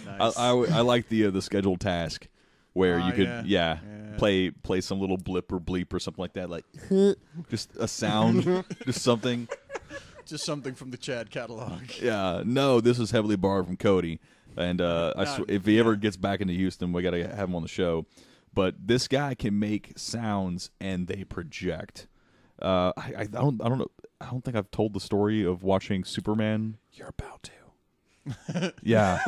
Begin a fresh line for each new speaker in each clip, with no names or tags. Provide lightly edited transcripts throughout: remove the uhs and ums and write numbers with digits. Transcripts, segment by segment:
Nice.
I like the scheduled task where you could
yeah.
play some little blip or bleep or something like that, like just a sound, just something.
Just something from the Chad catalog.
Yeah, no, this is heavily borrowed from Cody, and if he ever gets back into Houston, we got to have him on the show. But this guy can make sounds and they project. I don't know. I don't think I've told the story of watching Superman.
You're about to.
Yeah,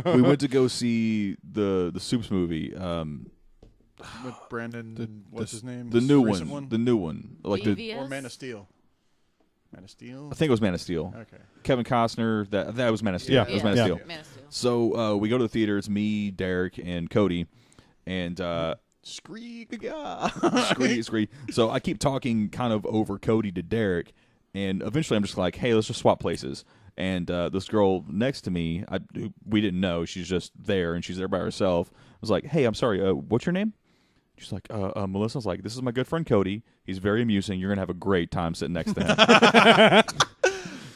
we went to go see the Soups movie.
With Brandon, what's his name?
The new
recent
one. The new one. Like
or Man of Steel. Man of Steel?
I think it was Man of Steel.
Okay.
Kevin Costner. That was Man of Steel.
Yeah.
It was Man of Steel.
Man of Steel.
So we go to the theater. It's me, Derek, and Cody. And
Scree.
Scree. So I keep talking kind of over Cody to Derek. And eventually I'm just like, hey, let's just swap places. And this girl next to me, we didn't know. She's just there, and she's there by herself. I was like, hey, I'm sorry, what's your name? She's like, Melissa. I was like, this is my good friend Cody. He's very amusing. You're going to have a great time sitting next to him.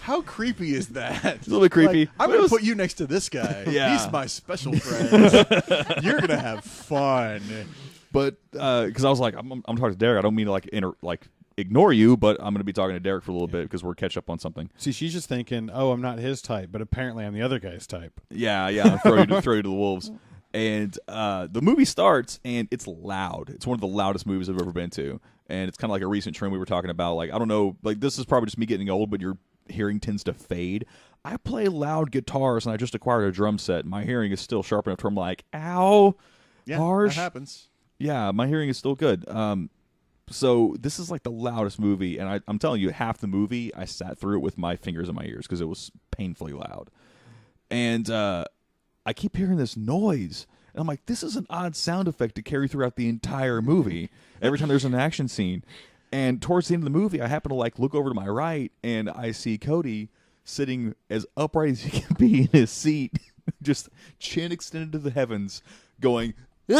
How creepy is that?
It's a little bit creepy.
Like, I'm going to put you next to this guy.
Yeah.
He's my special friend. You're going to have fun.
But because I was like, I'm talking to Derek. I don't mean to ignore you, but I'm going to be talking to Derek for a little bit because we're catch up on something.
See, she's just thinking, oh, I'm not his type, but apparently I'm the other guy's type.
Yeah, throw you to the wolves. And the movie starts, and it's loud. It's one of the loudest movies I've ever been to. And it's kind of like a recent trend we were talking about. Like, I don't know, like this is probably just me getting old, but your hearing tends to fade. I play loud guitars, and I just acquired a drum set. My hearing is still sharp enough to where I'm like, ow,
Yeah,
harsh.
that happens.
Yeah, my hearing is still good. So this is like the loudest movie, and I'm telling you, half the movie I sat through it with my fingers in my ears because it was painfully loud. And I keep hearing this noise, and I'm like, this is an odd sound effect to carry throughout the entire movie every time there's an action scene. And towards the end of the movie, I happen to look over to my right, and I see Cody sitting as upright as he can be in his seat, just chin extended to the heavens, going, and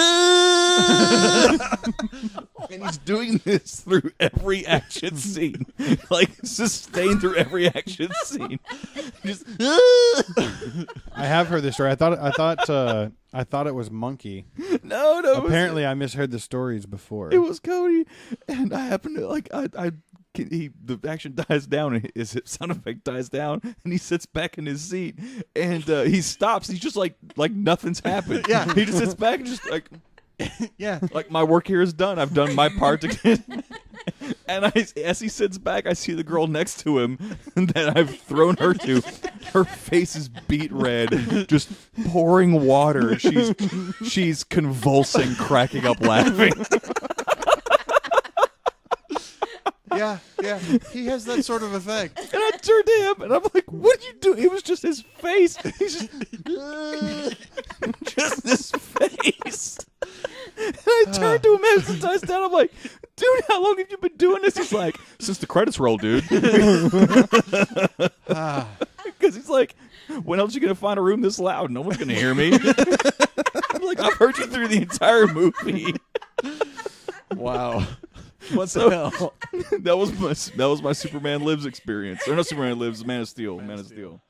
he's doing this through every action scene, sustained through every action scene. Just
I have heard this story. I thought it was Monkey.
no.
Apparently, I misheard the stories before.
It was Cody, and I happened to the action dies down, and his sound effect dies down, and he sits back in his seat, and he stops. He's just like nothing's happened.
Yeah,
he just sits back and just
yeah,
like my work here is done. I've done my part to get. And as he sits back, I see the girl next to him that I've thrown her to. Her face is beet red, just pouring water. She's convulsing, cracking up, laughing.
yeah. He has that sort of effect.
And I turned to him, and I'm like, what did you do? It was just his face. He's just this face. And I turned to him as it dies down. I'm like, dude, how long have you been doing this? He's like, since the credits roll, dude. Because he's like, when else are you going to find a room this loud? No one's going to hear me. I'm like, I've heard you through the entire movie.
Wow. What
So-
the hell?
That was my Superman Lives experience. Or not Superman Lives, Man of Steel. Man of Steel.